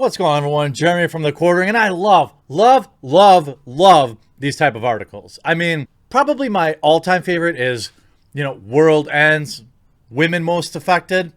What's going on, everyone? Jeremy from the Quartering, and I love these type of articles. I mean, probably my all-time favorite is, World Ends, Women Most Affected.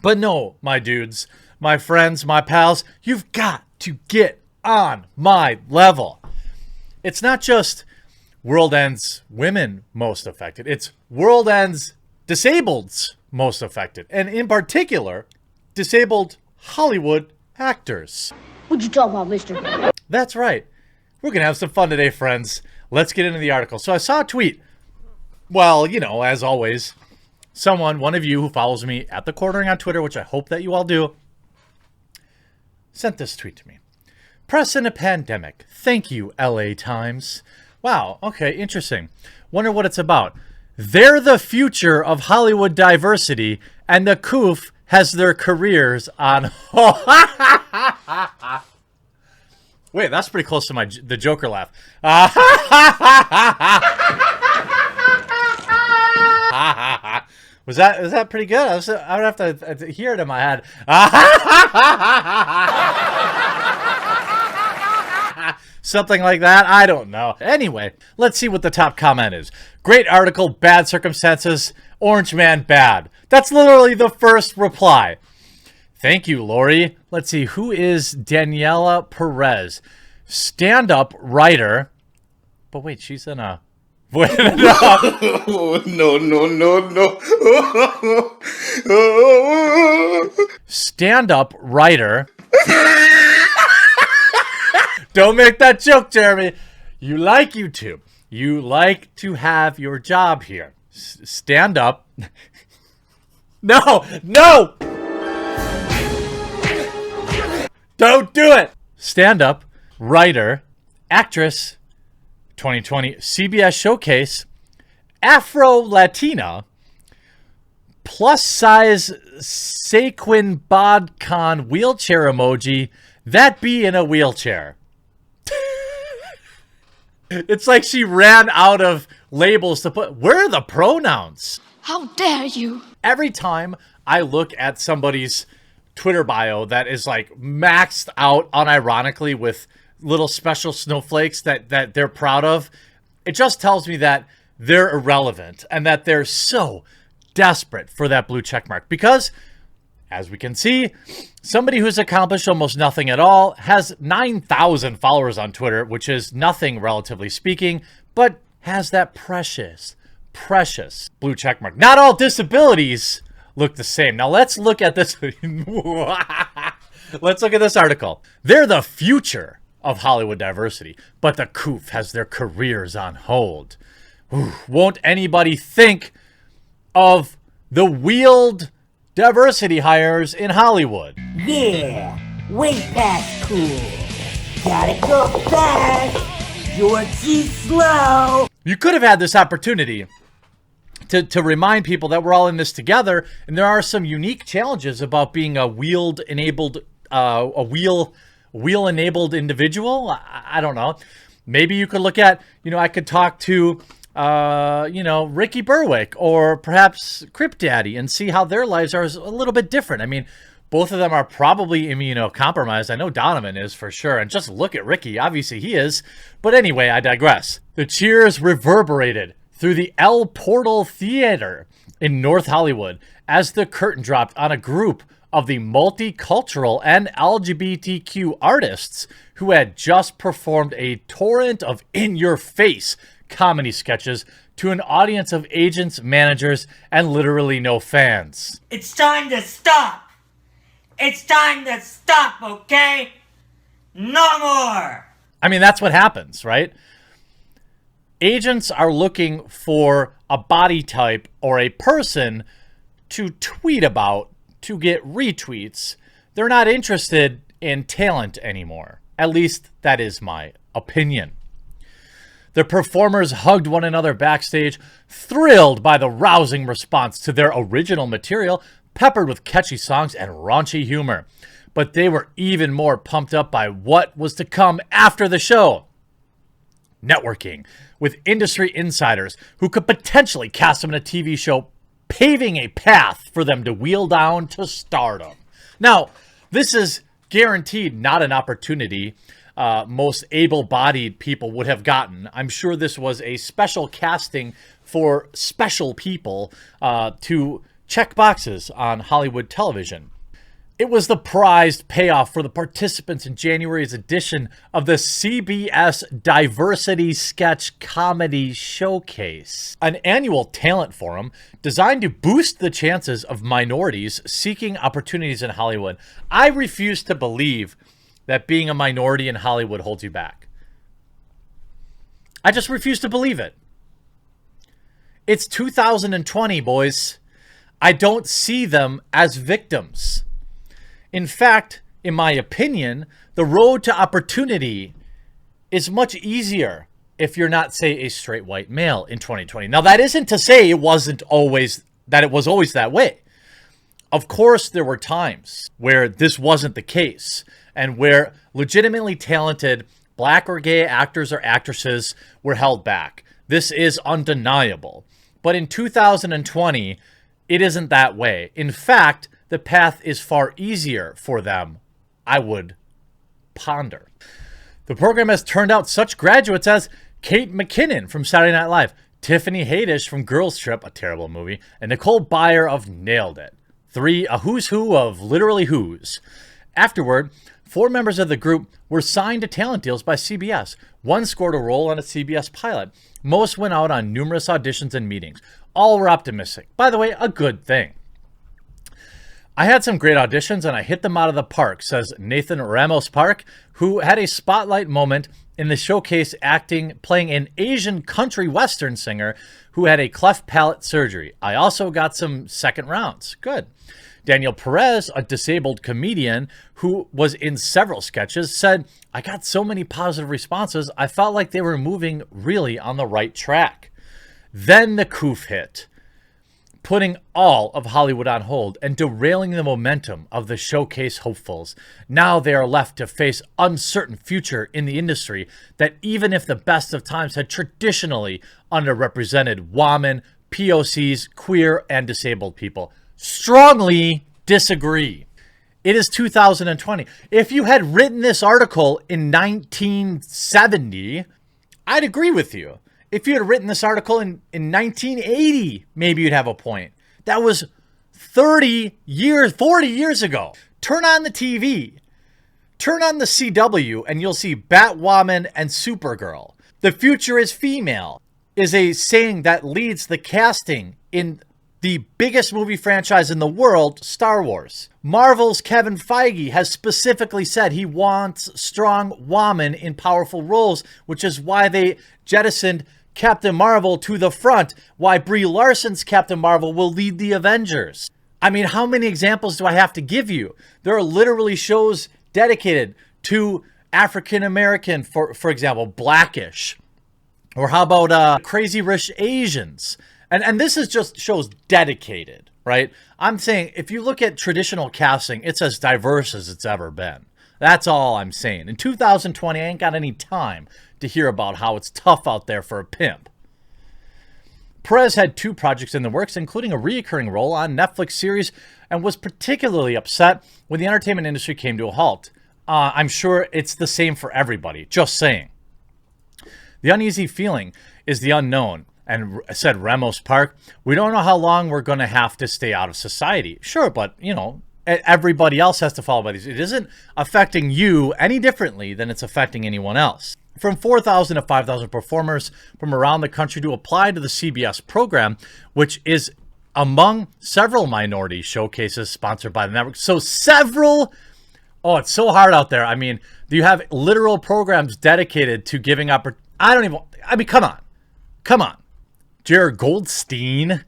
But no, my dudes, my friends, my pals, you've got to get on my level. It's not just World Ends, Women Most Affected. It's World Ends, Disableds Most Affected. And in particular, disabled Hollywood actors. What you talking about, mister? That's right. We're going to have some fun today, friends. Let's get into the article. So I saw a tweet. Well, as always, one of you who follows me at the Quartering on Twitter, which I hope that you all do, sent this tweet to me. Press in a pandemic. Thank you, LA Times. Wow. Okay. Interesting. Wonder what it's about. They're the future of Hollywood diversity, and the COOF has their careers on. Wait, that's pretty close to the Joker laugh. Was that pretty good? I would have to hear it in my head. Something like that. I don't know. Anyway, let's see what the top comment is. Great article, bad circumstances, Orange Man bad. That's literally the first reply. Thank you, Lori. Let's see. Who is Daniela Perez? Stand-up writer. But wait, she's in a... Wait, no. No. Stand-up writer. Don't make that joke, Jeremy. You like YouTube. You like to have your job here. Stand up. No. Don't do it. Stand up, writer, actress, 2020 CBS Showcase, Afro-Latina, plus-size Saquon Bodcon wheelchair emoji, that be in a wheelchair. It's like she ran out of labels to put. Where are the pronouns? How dare you? Every time I look at somebody's Twitter bio that is like maxed out unironically with little special snowflakes that they're proud of, it just tells me that they're irrelevant and that they're so desperate for that blue check mark. Because, as we can see, somebody who's accomplished almost nothing at all has 9,000 followers on Twitter, which is nothing relatively speaking, but has that precious blue check mark. Not all disabilities look the same. Now let's look at this. Let's look at this article. They're the future of Hollywood diversity, but the COOF has their careers on hold. Won't anybody think of the wheeled diversity hires in Hollywood? Yeah, way past cool. Gotta go fast. You're too slow. You could have had this opportunity to remind people that we're all in this together, and there are some unique challenges about being a wheel-enabled individual. I don't know. Maybe you could look at, I could talk to Ricky Berwick or perhaps Crip Daddy and see how their lives are a little bit different. I mean, both of them are probably immunocompromised. I know Donovan is for sure. And just look at Ricky. Obviously he is. But anyway, I digress. The cheers reverberated through the El Portal Theater in North Hollywood as the curtain dropped on a group of the multicultural and LGBTQ artists who had just performed a torrent of in-your-face comedy sketches to an audience of agents, managers, and literally no fans. It's time to stop. It's time to stop, okay? No more. I mean, that's what happens, right? Agents are looking for a body type or a person to tweet about to get retweets. They're not interested in talent anymore. At least that is my opinion. The performers hugged one another backstage, thrilled by the rousing response to their original material, peppered with catchy songs and raunchy humor. But they were even more pumped up by what was to come after the show. Networking with industry insiders who could potentially cast them in a TV show, paving a path for them to wheel down to stardom. Now, this is guaranteed not an opportunity most able-bodied people would have gotten. I'm sure this was a special casting for special people to check boxes on Hollywood television. It was the prized payoff for the participants in January's edition of the CBS Diversity Sketch Comedy Showcase, an annual talent forum designed to boost the chances of minorities seeking opportunities in Hollywood. I refuse to believe that being a minority in Hollywood holds you back. I just refuse to believe it. It's 2020, boys. I don't see them as victims. In fact, in my opinion, the road to opportunity is much easier if you're not, say, a straight white male in 2020. Now, that isn't to say it was always that way. Of course, there were times where this wasn't the case and where legitimately talented black or gay actors or actresses were held back. This is undeniable. But in 2020, it isn't that way. In fact, the path is far easier for them, I would ponder. The program has turned out such graduates as Kate McKinnon from Saturday Night Live, Tiffany Haddish from Girls Trip, a terrible movie, and Nicole Byer of Nailed It. A who's who of literally who's. Afterward, 4 members of the group were signed to talent deals by CBS. One scored a role on a CBS pilot. Most went out on numerous auditions and meetings. All were optimistic. By the way, a good thing. I had some great auditions and I hit them out of the park, says Nathan Ramos Park, who had a spotlight moment in the showcase playing an Asian country western singer who had a cleft palate surgery. I also got some second rounds. Good. Daniel Perez, a disabled comedian who was in several sketches, said, I got so many positive responses, I felt like they were moving really on the right track. Then the coof hit, putting all of Hollywood on hold and derailing the momentum of the showcase hopefuls. Now they are left to face uncertain future in the industry that even if the best of times had traditionally underrepresented women, POCs, queer, and disabled people. Strongly disagree. It is 2020. If you had written this article in 1970, I'd agree with you. If you had written this article in 1980, maybe you'd have a point. That was 40 years ago. Turn on the TV. Turn on the CW and you'll see Batwoman and Supergirl. The future is female is a saying that leads the casting in the biggest movie franchise in the world, Star Wars. Marvel's Kevin Feige has specifically said he wants strong women in powerful roles, which is why they jettisoned Captain Marvel to the front, why Brie Larson's Captain Marvel will lead the Avengers. I mean, how many examples do I have to give you? There are literally shows dedicated to African American, for example, Blackish. Or how about Crazy Rich Asians? And this is just shows dedicated, right? I'm saying if you look at traditional casting, it's as diverse as it's ever been. That's all I'm saying. In 2020, I ain't got any time to hear about how it's tough out there for a pimp. Perez had 2 projects in the works, including a recurring role on Netflix series, and was particularly upset when the entertainment industry came to a halt. I'm sure it's the same for everybody, just saying. The uneasy feeling is the unknown, and said Ramos Park, we don't know how long we're going to have to stay out of society. Sure, but, everybody else has to follow by these. It isn't affecting you any differently than it's affecting anyone else. From 4,000 to 5,000 performers from around the country to apply to the CBS program, which is among several minority showcases sponsored by the network. So several, it's so hard out there. I mean, you have literal programs dedicated to giving come on. Jared Goldstein,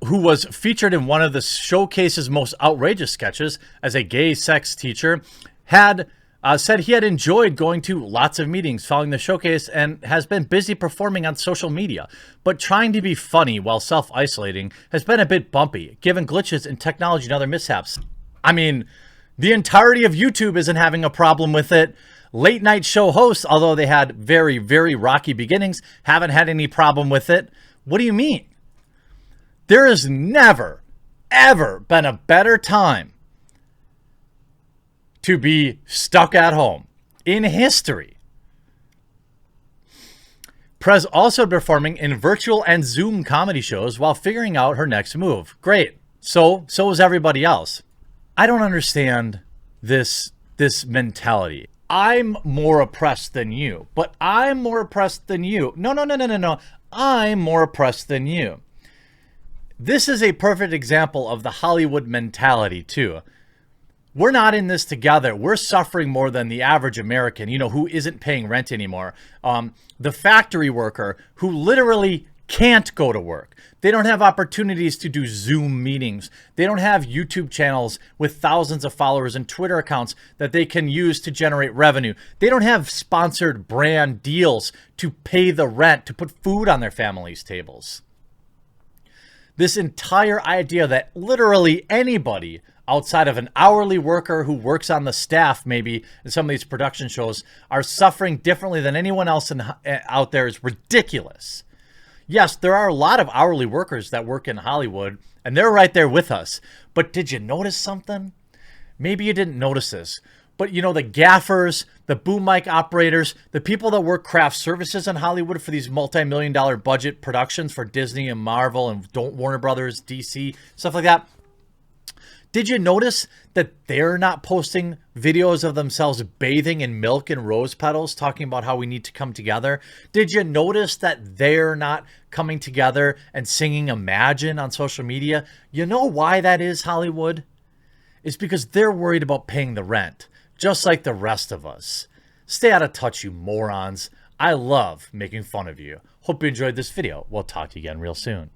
who was featured in one of the showcase's most outrageous sketches as a gay sex teacher, had said he had enjoyed going to lots of meetings following the showcase and has been busy performing on social media. But trying to be funny while self-isolating has been a bit bumpy, given glitches in technology and other mishaps. I mean, the entirety of YouTube isn't having a problem with it. Late night show hosts, although they had very, very rocky beginnings, haven't had any problem with it. What do you mean? There has never, ever been a better time to be stuck at home in history. Prez also performing in virtual and Zoom comedy shows while figuring out her next move. Great. So is everybody else. I don't understand this mentality. I'm more oppressed than you, but I'm more oppressed than you. No. I'm more oppressed than you. This is a perfect example of the Hollywood mentality too. We're not in this together. We're suffering more than the average American, who isn't paying rent anymore. The factory worker who literally can't go to work. They don't have opportunities to do Zoom meetings. They don't have YouTube channels with thousands of followers and Twitter accounts that they can use to generate revenue. They don't have sponsored brand deals to pay the rent, to put food on their families' tables. This entire idea that literally anybody outside of an hourly worker who works on the staff maybe in some of these production shows are suffering differently than anyone else out there is ridiculous. Yes, there are a lot of hourly workers that work in Hollywood, and they're right there with us. But did you notice something? Maybe you didn't notice this. But the gaffers, the boom mic operators, the people that work craft services in Hollywood for these multi-million-dollar budget productions for Disney and Marvel and Warner Brothers, DC, stuff like that. Did you notice that they're not posting videos of themselves bathing in milk and rose petals, talking about how we need to come together? Did you notice that they're not coming together and singing Imagine on social media? You know why that is, Hollywood? It's because they're worried about paying the rent, just like the rest of us. Stay out of touch, you morons. I love making fun of you. Hope you enjoyed this video. We'll talk to you again real soon.